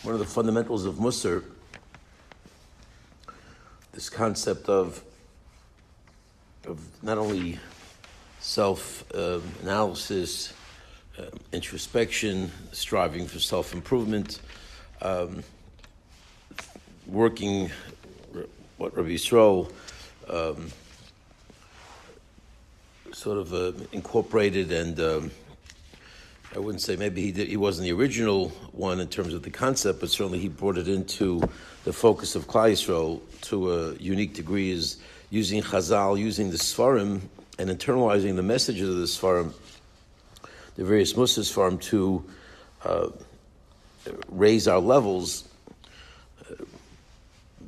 one of the fundamentals of Musar, this concept of not only self-analysis, introspection, striving for self-improvement, working what Rabbi Yisrael incorporated, and I wouldn't say maybe he wasn't the original one in terms of the concept, but certainly he brought it into the focus of Klal Yisrael to a unique degree, is using Chazal, using the Sfarim, and internalizing the messages of the Sfarim, the various Musar Sfarim, to raise our levels.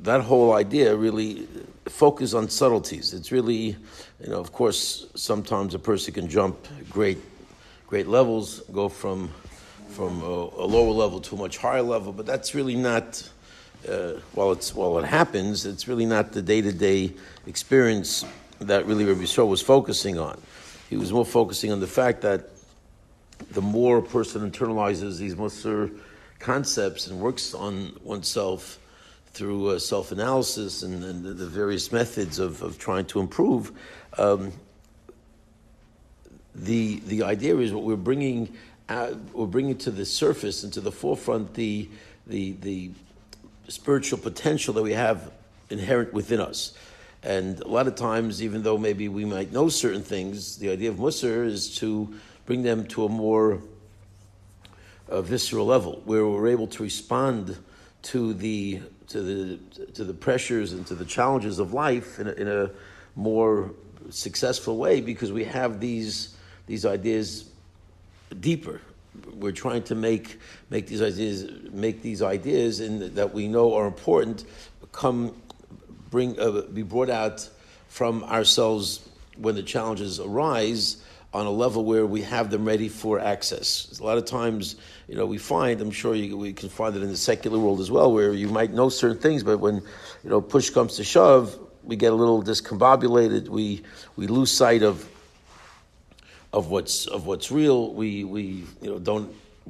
That whole idea really focuses on subtleties. It's really, of course, sometimes a person can jump great levels, go from a lower level to a much higher level, but that's really not, while it happens, it's really not the day-to-day experience that really Rabbi Yisrael was focusing on. He was more focusing on the fact that the more a person internalizes these Musar concepts and works on oneself through self-analysis and the various methods of trying to improve, the idea is what we're bringing to the surface and to the forefront the spiritual potential that we have inherent within us. And a lot of times, even though maybe we might know certain things, the idea of Musar is to bring them to a more visceral level, where we're able to respond to the pressures and to the challenges of life in a more successful way, because we have these ideas deeper. We're trying to make these ideas that we know are important be brought out from ourselves when the challenges arise, on a level where we have them ready for access. A lot of times, we find, I'm sure we can find it in the secular world as well, where you might know certain things, but when, push comes to shove, we get a little discombobulated. We lose sight of what's real. We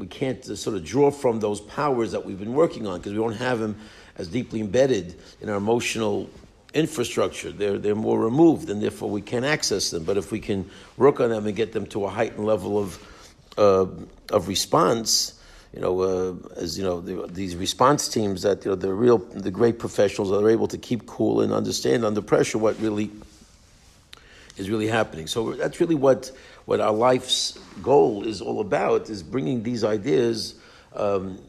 can't sort of draw from those powers that we've been working on, because we don't have them as deeply embedded in our emotional infrastructure. They're more removed, and therefore we can't access them. But if we can work on them and get them to a heightened level of response, these response teams that the great professionals that are able to keep cool and understand under pressure what really is really happening. So that's really what our life's goal is all about, is bringing these ideas,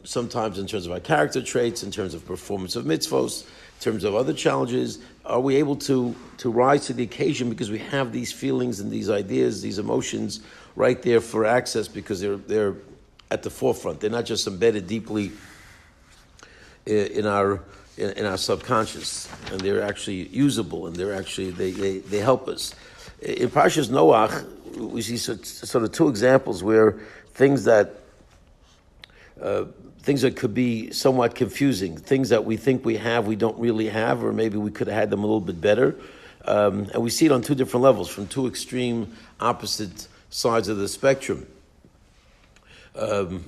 sometimes in terms of our character traits, in terms of performance of mitzvos, in terms of other challenges. Are we able to rise to the occasion because we have these feelings and these ideas, these emotions right there for access, because they're at the forefront. They're not just embedded deeply in our subconscious, and they're actually usable, and they help us. In Parshas Noach, we see sort of two examples where things that could be somewhat confusing, things that we think we have, we don't really have, or maybe we could have had them a little bit better. And we see it on two different levels, from two extreme opposite sides of the spectrum. The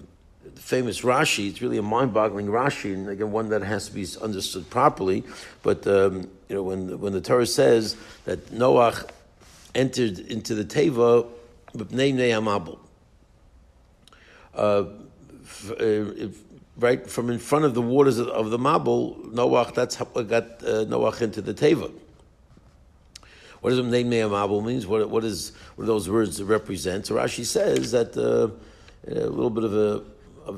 famous Rashi, it's really a mind-boggling Rashi, and again, one that has to be understood properly. But when the Torah says that Noach entered into the Teva b'pnei Amabel, right from in front of the waters of the Mabel, Noach, that's how got Noach into the Teva. What does b'nei Amabel means? What do those words represent? So Rashi says that a little bit of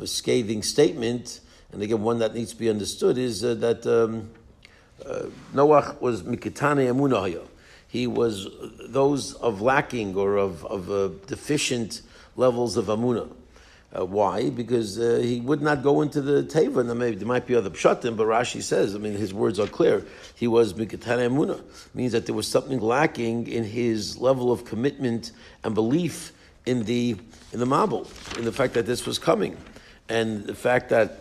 a scathing statement, and again one that needs to be understood, is that Noach was miketane emunah. He was those of lacking or of deficient levels of amunah. Why? Because he would not go into the teva. And there might be other pshatim, but Rashi says, his words are clear. He was miketane emunah, means that there was something lacking in his level of commitment and belief in the Mabul, in the fact that this was coming, and the fact that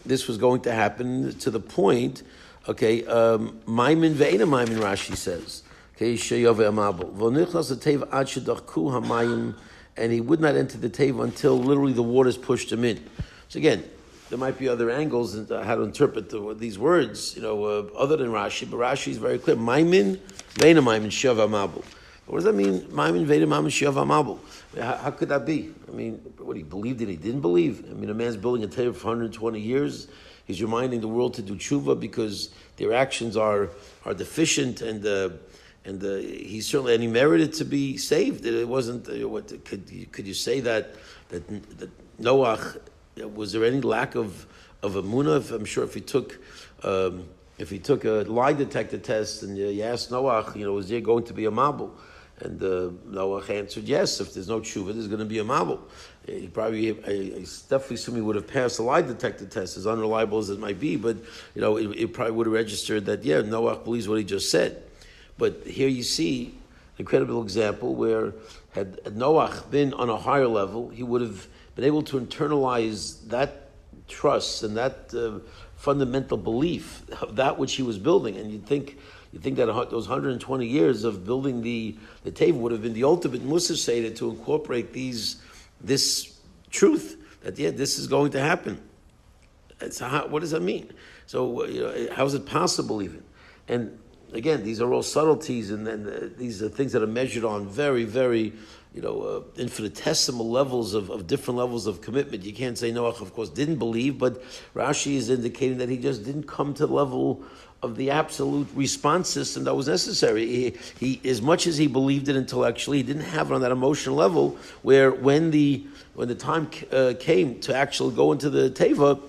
this was going to happen, to the point, maimin ve'ena maimin, Rashi says, and he would not enter the teva until literally the waters pushed him in. So again, there might be other angles and how to interpret these words, other than Rashi. But Rashi is very clear. Maimin, Veina Maimin, Shava Mabul. What does that mean? Maimin, Veina Maimin, Shava Mabul. How could that be? I mean, what, he believed and he didn't believe? I mean, a man's building a table for 120 years. He's reminding the world to do tshuva because their actions are deficient, and he certainly, and he merited to be saved. It wasn't. Could you say that Noach, was there any lack of emunah? I'm sure if he took a lie detector test and you asked Noach, is there going to be a mabul? And Noach answered yes. If there's no tshuva, there's going to be a mabul. He probably, I definitely assume he would have passed the lie detector test, as unreliable as it might be. But it probably would have registered that Noach believes what he just said. But here you see an incredible example where had Noach been on a higher level, he would have been able to internalize that trust and that fundamental belief of that which he was building. And you think that those 120 years of building the table would have been the ultimate Musa Seder to incorporate this truth that this is going to happen. What does that mean? So how is it possible even? And again, these are all subtleties, and these are things that are measured on very, very, infinitesimal levels of different levels of commitment. You can't say Noach, of course, didn't believe, but Rashi is indicating that he just didn't come to the level of the absolute response system that was necessary. He as much as he believed it intellectually, he didn't have it on that emotional level where when the time came to actually go into the teva,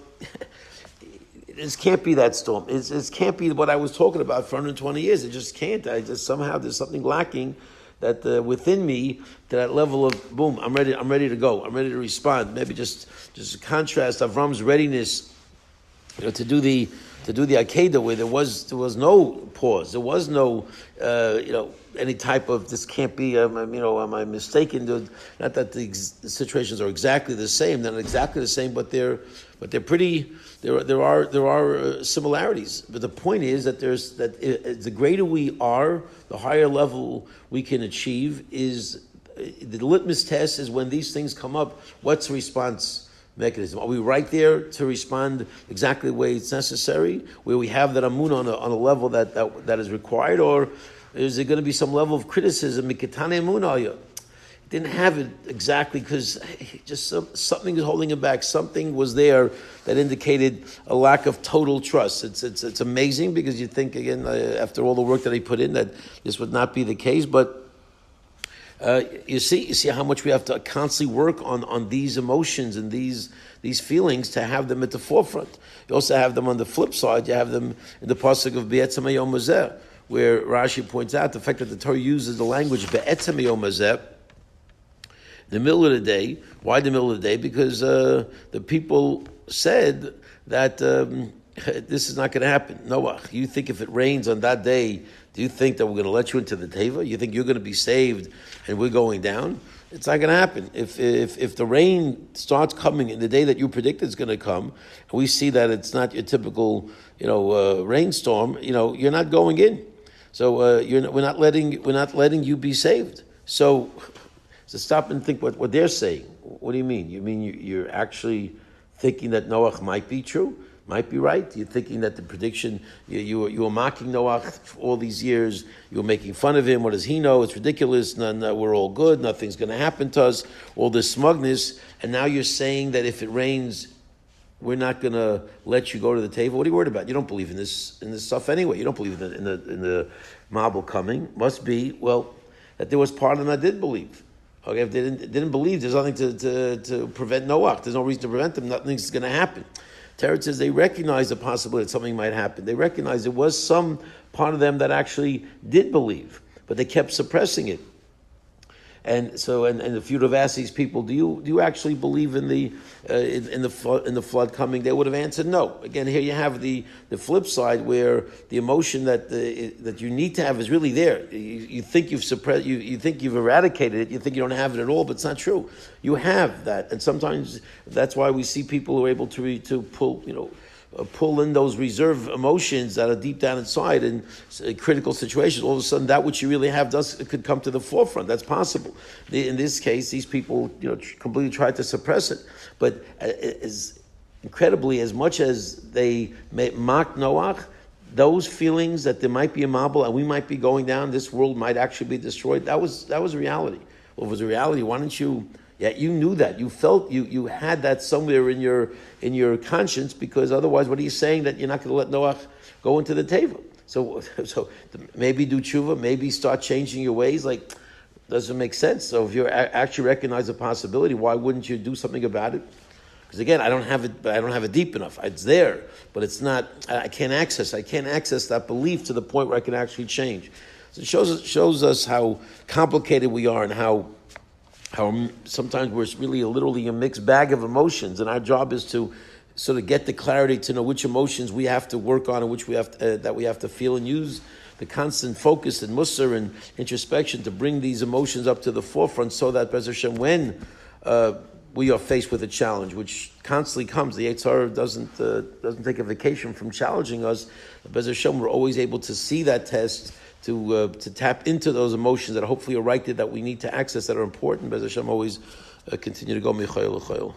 this can't be that storm. It can't be what I was talking about for 120 years. It just can't. Somehow there's something lacking that within me to that level of boom. I'm ready to go. I'm ready to respond. Maybe just a contrast of Avram's readiness, to do the Akedah where there was no pause. There was no any type of this can't be. Am I mistaken? Not that the situations are exactly the same. They're not exactly the same, but they're pretty. There are similarities, but the point is that the greater we are, the higher level we can achieve. Is the litmus test is when these things come up. What's the response mechanism? Are we right there to respond exactly the way it's necessary, where we have that amun on a level that is required, or is there going to be some level of criticism? Mikatane amunaya. Didn't have it exactly because just something was holding him back. Something was there that indicated a lack of total trust. It's amazing because you think, again, after all the work that he put in, that this would not be the case. But you see how much we have to constantly work on these emotions and these feelings to have them at the forefront. You also have them on the flip side. You have them in the pasuk of Be'etzem Hayom Hazeh, where Rashi points out the fact that the Torah uses the language Be'etzem Hayom Hazeh, the middle of the day. Why the middle of the day? Because the people said that this is not going to happen. Noach, you think if it rains on that day, do you think that we're going to let you into the teva? You think you're going to be saved and we're going down? It's not going to happen. If the rain starts coming in the day that you predict it's going to come, and we see that it's not your typical rainstorm, you're not going in. So we're not letting you be saved. So stop and think what they're saying. What do you mean? You mean you're actually thinking that Noach might be true, might be right? You're thinking that the prediction, you were mocking Noach for all these years, you were making fun of him, what does he know? It's ridiculous, we're all good, nothing's going to happen to us, all this smugness, and now you're saying that if it rains, we're not going to let you go to the table. What are you worried about? You don't believe in this stuff anyway. You don't believe in the marble coming. Must be, that there was part of them that did believe. Okay, if they didn't believe, there's nothing to prevent Noach. There's no reason to prevent them. Nothing's going to happen. Teretz says they recognize the possibility that something might happen. They recognize there was some part of them that actually did believe, but they kept suppressing it. And so, and if you'd have asked these people, do you actually believe in the flood coming? They would have answered no. Again, here you have the flip side where the emotion that you need to have is really there. You think you've suppressed, you think you've eradicated it, you think you don't have it at all, but it's not true. You have that, and sometimes that's why we see people who are able to pull in those reserve emotions that are deep down inside in critical situations. All of a sudden, that which you really have could come to the forefront. That's possible. In this case, these people, completely tried to suppress it. But as incredibly, as much as they mocked Noach, those feelings that there might be a Mabul and we might be going down, this world might actually be destroyed, that was reality. Well, if it was a reality, why didn't you? Yeah, you knew that. You felt you had that somewhere in your conscience, because otherwise, what are you saying that you're not going to let Noach go into the table? So maybe do tshuva, maybe start changing your ways. Like, doesn't make sense. So if you actually recognize the possibility, why wouldn't you do something about it? Because again, I don't have it deep enough. It's there, but it's not. I can't access that belief to the point where I can actually change. So it shows us how complicated we are, and how sometimes we're really literally a mixed bag of emotions, and our job is to sort of get the clarity to know which emotions we have to work on and which we have to feel, and use the constant focus and musar and introspection to bring these emotions up to the forefront, so that Be'ez Hashem, when we are faced with a challenge, which constantly comes, the Yetzer Hara doesn't take a vacation from challenging us. Be'ez Hashem, we're always able to see that test, to tap into those emotions that hopefully are right there, that we need to access, that are important. Be'ez Hashem, always continue to go michayil l'chayil.